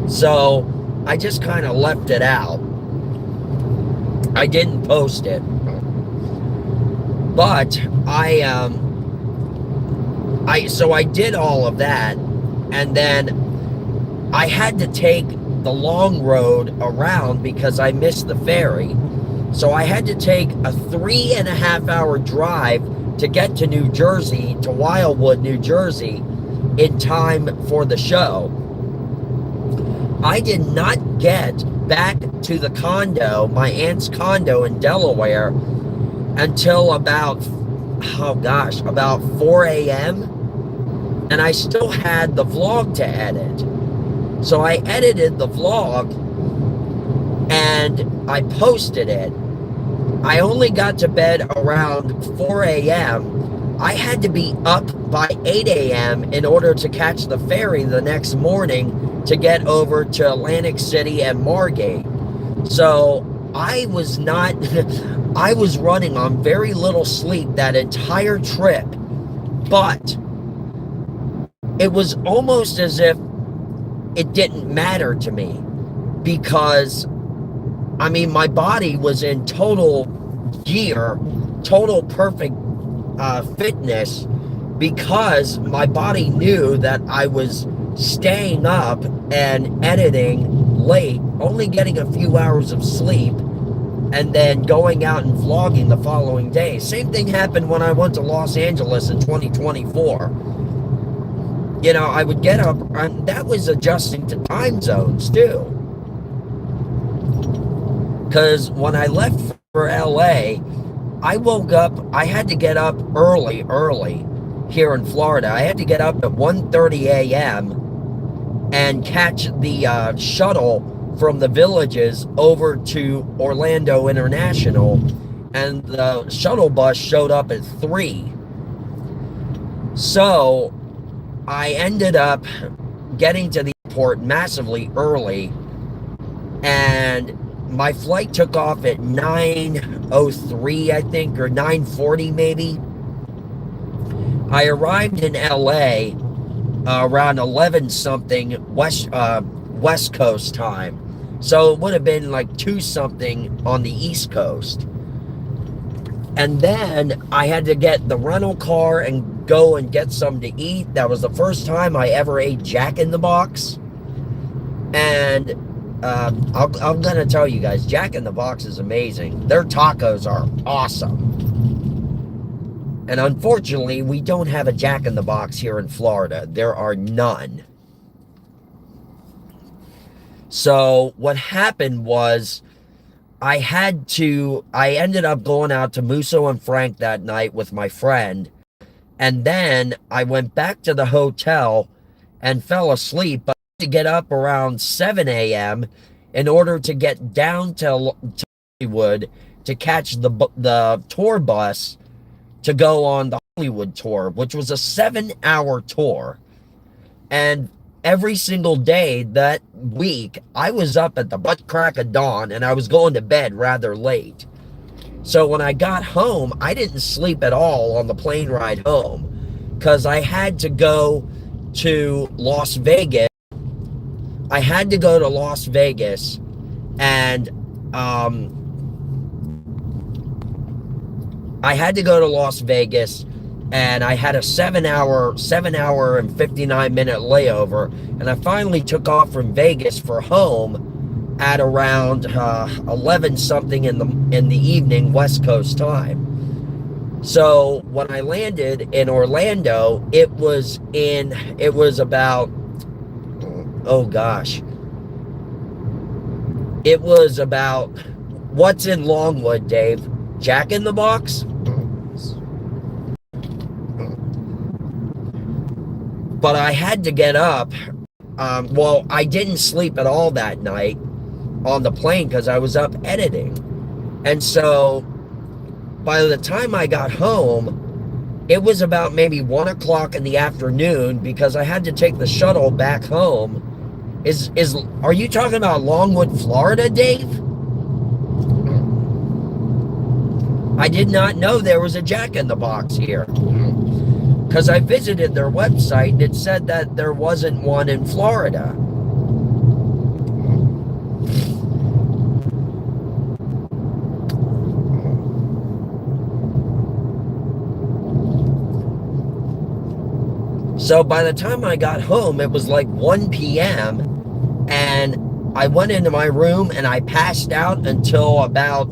So I just kind of left it out. I didn't post it. But so I did all of that, and then I had to take the long road around because I missed the ferry. So I had to take a 3.5-hour drive to get to New Jersey, to Wildwood, New Jersey, in time for the show. I did not get back to the condo, my aunt's condo in Delaware, until about 4 a.m. And I still had the vlog to edit. So I edited the vlog and I posted it. I only got to bed around 4 a.m. I had to be up by 8 a.m. in order to catch the ferry the next morning to get over to Atlantic City and Margate. So I was not, I was running on very little sleep that entire trip, but it was almost as if it didn't matter to me because, I mean, my body was in total gear, total perfect fitness, because my body knew that I was staying up and editing late, only getting a few hours of sleep, and then going out and vlogging the following day. Same thing happened when I went to Los Angeles in 2024. You know, I would get up, and that was adjusting to time zones too. Because when I left for LA, I woke up, I had to get up early here in Florida. I had to get up at 1:30 a.m. and catch the shuttle from the Villages over to Orlando International. And the shuttle bus showed up at 3. So I ended up getting to the airport massively early, and my flight took off at 9:03, I think, or 9:40 maybe. I arrived in LA around 11 something West Coast time. So it would have been like 2 something on the East Coast. And then I had to get the rental car and go and get something to eat. That was the first time I ever ate Jack in the Box. And I'm going to tell you guys, Jack in the Box is amazing. Their tacos are awesome. And unfortunately, we don't have a Jack in the Box here in Florida. There are none. So what happened was, I ended up going out to Musso and Frank that night with my friend, And then I went back to the hotel and fell asleep. But I had to get up around 7 a.m. in order to get down to Hollywood to catch the tour bus to go on the Hollywood tour, which was a 7 hour tour. And every single day that week, I was up at the butt crack of dawn and I was going to bed rather late. So when I got home, I didn't sleep at all on the plane ride home because I had to go to Las Vegas. I had to go to Las Vegas and I had to go to Las Vegas and I had a 7 hour and 59-minute layover. And I finally took off from Vegas for home at around 11 something in the evening West Coast time. So when I landed in Orlando, it was about, oh gosh, it was about, what's in Longwood, Dave? Jack in the Box? But I had to get up. Well, I didn't sleep at all that night on the plane because I was up editing. And so by the time I got home, it was about maybe 1 o'clock in the afternoon because I had to take the shuttle back home. Are you talking about Longwood, Florida, Dave? I did not know there was a Jack in the Box here because I visited their website and it said that there wasn't one in Florida. So by the time I got home, it was like 1 p.m. and I went into my room and I passed out until about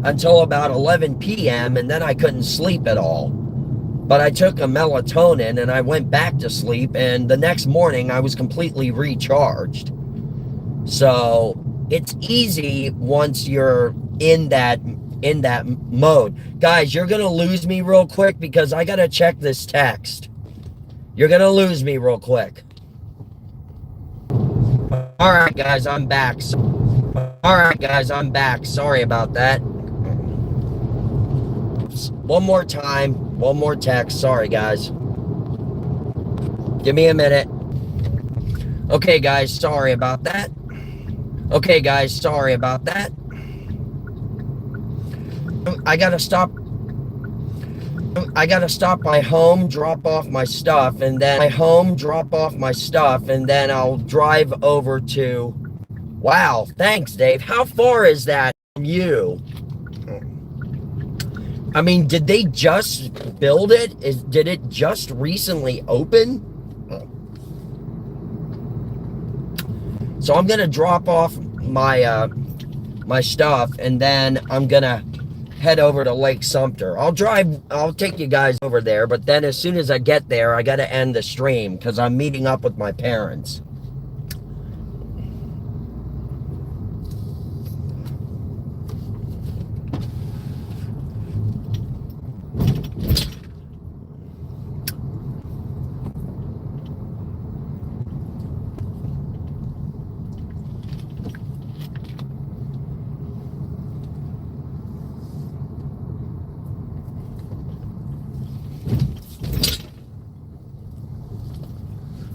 until about 11 p.m. and then I couldn't sleep at all. But I took a melatonin and I went back to sleep, and the next morning I was completely recharged. So it's easy once you're in that mode. Guys, you're gonna lose me real quick because I gotta check this text. You're gonna lose me real quick. All right, guys, I'm back. All right, guys, I'm back. Sorry about that. One more time, one more text. Sorry, guys. Give me a minute. Okay, guys, sorry about that. Okay, guys, sorry about that. I gotta stop. I gotta stop by home, drop off my stuff, and then I'll drive over to. Wow, thanks, Dave. How far is that from you? I mean, did they just build it? Did it just recently open? So I'm gonna drop off my stuff, and then I'm gonna head over to Lake Sumter. I'll take you guys over there, but then as soon as I get there, I gotta end the stream because I'm meeting up with my parents.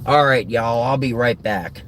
All right, y'all, I'll be right back.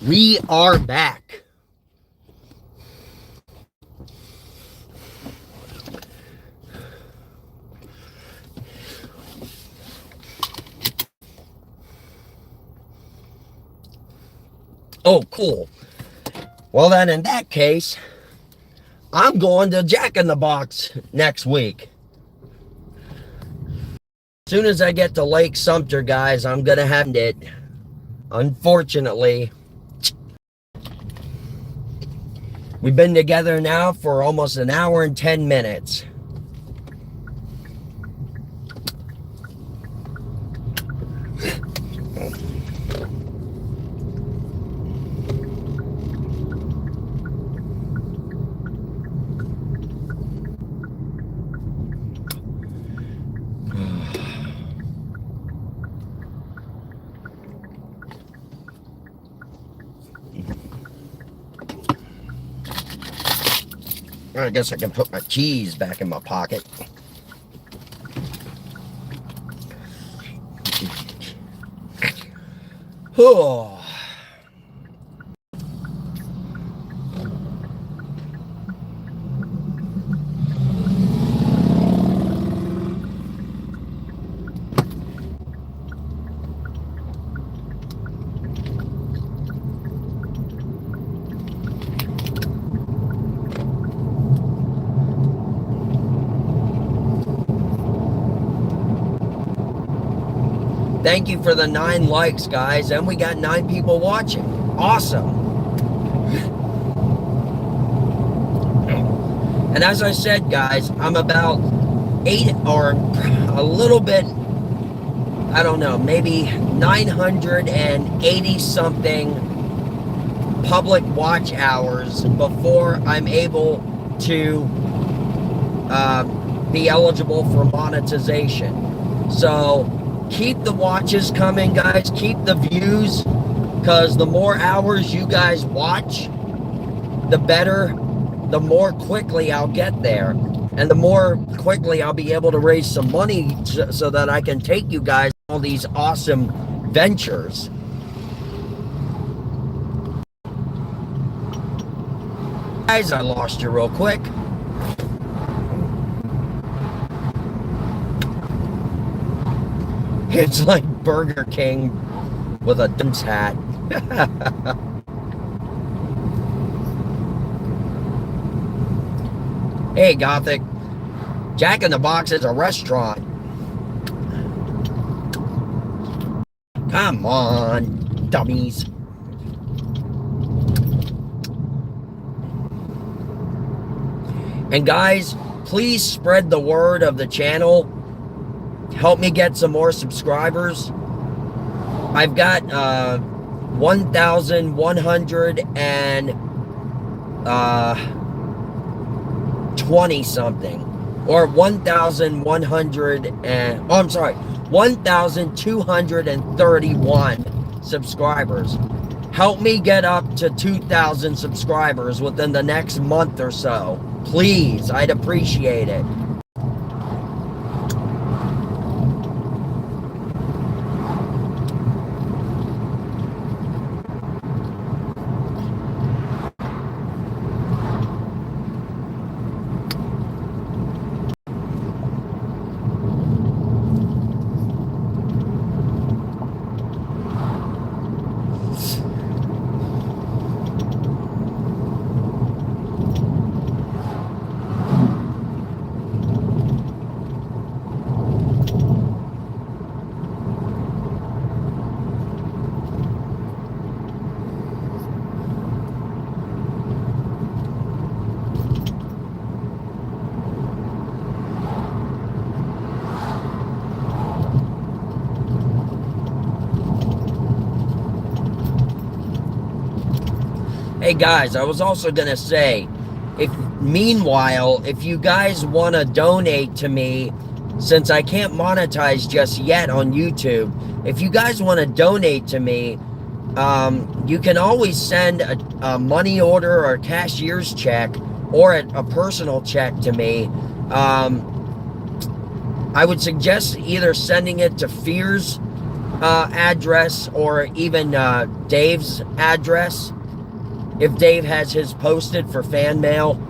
We are back. Oh, cool. Well, then in that case, I'm going to Jack in the Box next week. As soon as I get to Lake Sumter, guys, I'm going to have it. Unfortunately, we've been together now for almost an hour and 10 minutes. I guess I can put my keys back in my pocket. Oh. Thank you for the 9 likes, guys. And we got 9 people watching. Awesome. And as I said, guys, I'm about 8 or a little bit, I don't know, maybe 980 something public watch hours before I'm able to be eligible for monetization. So keep the watches coming, guys. Keep the views, because the more hours you guys watch, the better, the more quickly I'll get there. And the more quickly I'll be able to raise some money so that I can take you guys on all these awesome ventures. Guys, I lost you real quick. It's like Burger King with a dunce hat. Hey, Gothic. Jack in the Box is a restaurant. Come on, dummies. And guys, please spread the word of the channel. Help me get some more subscribers. I've got 1,120 something, or 1,100 and, oh, I'm sorry, 1,231 subscribers. Help me get up to 2,000 subscribers within the next month or so. Please, I'd appreciate it. Hey guys, I was also gonna say, meanwhile, if you guys want to donate to me, since I can't monetize just yet on YouTube, if you guys want to donate to me, you can always send a money order or a cashier's check or a personal check to me. I would suggest either sending it to Fears address, or even Dave's address, if Dave has his posted for fan mail,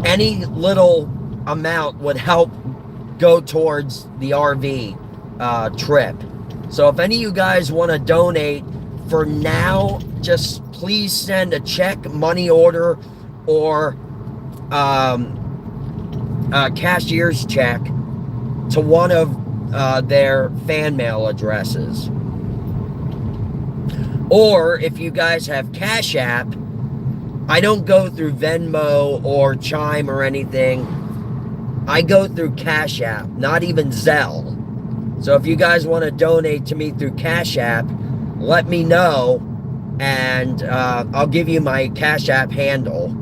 any little amount would help go towards the RV trip. So if any of you guys want to donate for now, just please send a check, money order, or a cashier's check to one of their fan mail addresses. Or if you guys have Cash App, I don't go through Venmo or Chime or anything. I go through Cash App, not even Zelle. So if you guys want to donate to me through Cash App, let me know, and I'll give you my Cash App handle.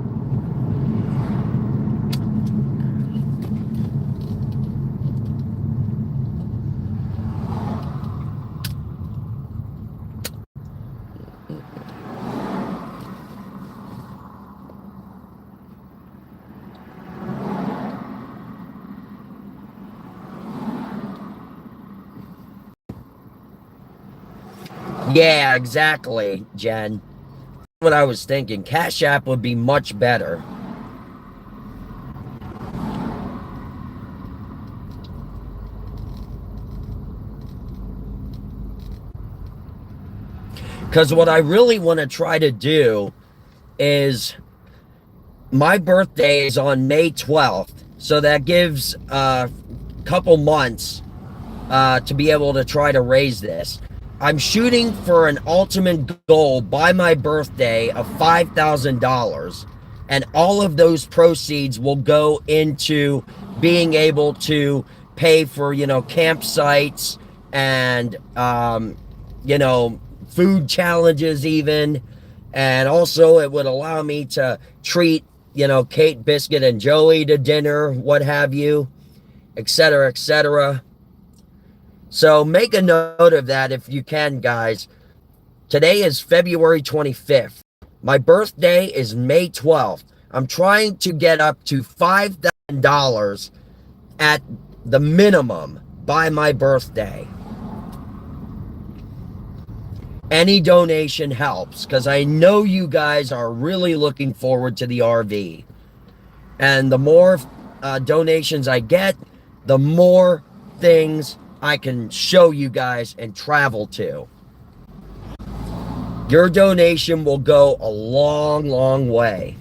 Yeah, exactly, Jen. What I was thinking. Cash App would be much better. Because what I really want to try to do is, my birthday is on May 12th. So that gives a couple months to be able to try to raise this. I'm shooting for an ultimate goal by my birthday of $5,000, and all of those proceeds will go into being able to pay for, campsites and, food challenges even. And also it would allow me to treat, Kate, Biscuit, and Joey to dinner, what have you, etc., etc. So make a note of that if you can, guys. Today is February 25th. My birthday is May 12th. I'm trying to get up to $5,000 at the minimum by my birthday. Any donation helps, because I know you guys are really looking forward to the RV. And the more donations I get, the more things I can show you guys and travel to. Your donation will go a long, long way.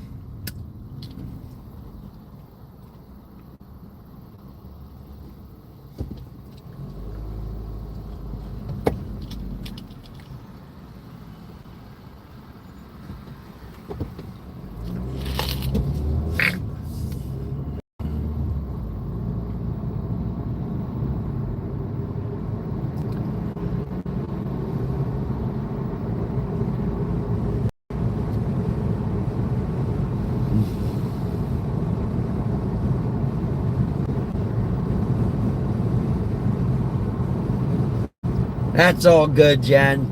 That's all good, Jen.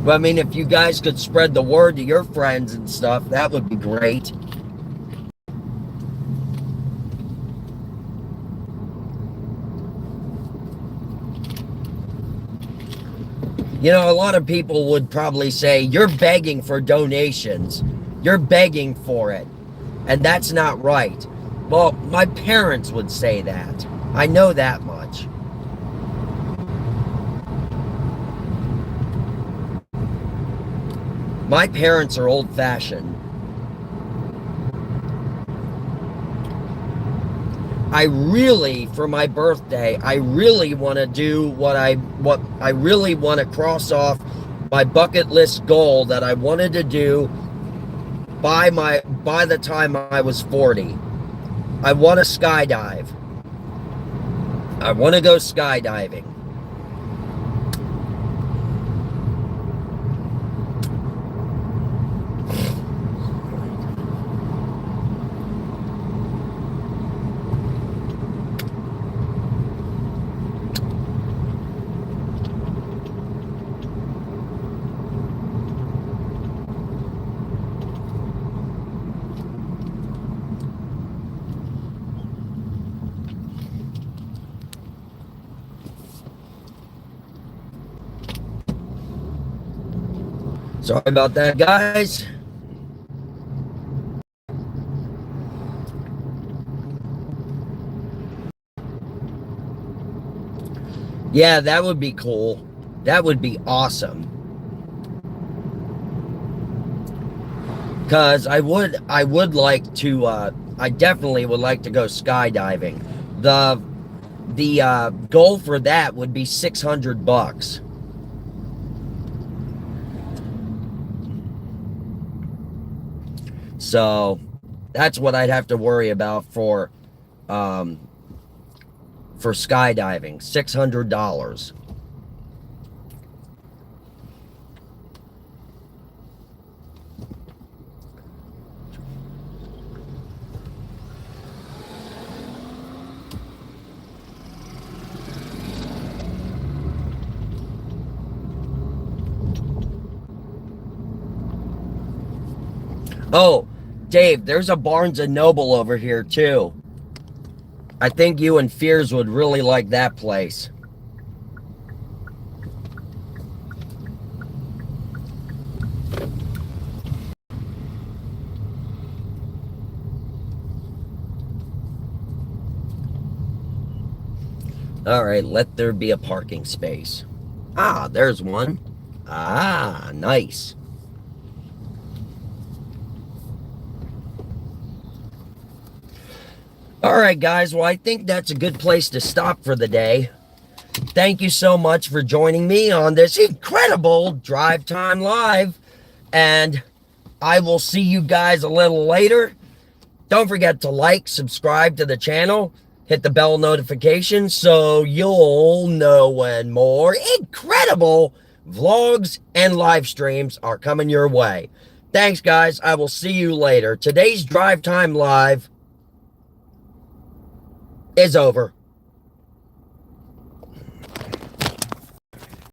But I mean, if you guys could spread the word to your friends and stuff, that would be great. A lot of people would probably say, you're begging for donations. You're begging for it. And that's not right. Well, my parents would say that. I know that much. My parents are old-fashioned. I really, for my birthday, I really want to do what I really want to cross off my bucket list goal that I wanted to do by the time I was 40. I want to skydive. I want to go skydiving. Sorry about that, guys. Yeah, that would be cool. That would be awesome. Because I would like to, I definitely would like to go skydiving. The goal for that would be $600. So that's what I'd have to worry about um, for skydiving, $600. Oh, Dave, there's a Barnes and Noble over here too. I think you and Fears would really like that place. All right, let there be a parking space. Ah, there's one. Ah, nice. All right, guys. Well, I think that's a good place to stop for the day. Thank you so much for joining me on this incredible Drive Time Live. And I will see you guys a little later. Don't forget to like, subscribe to the channel, hit the bell notification so you'll know when more incredible vlogs and live streams are coming your way. Thanks, guys. I will see you later. Today's Drive Time Live is over.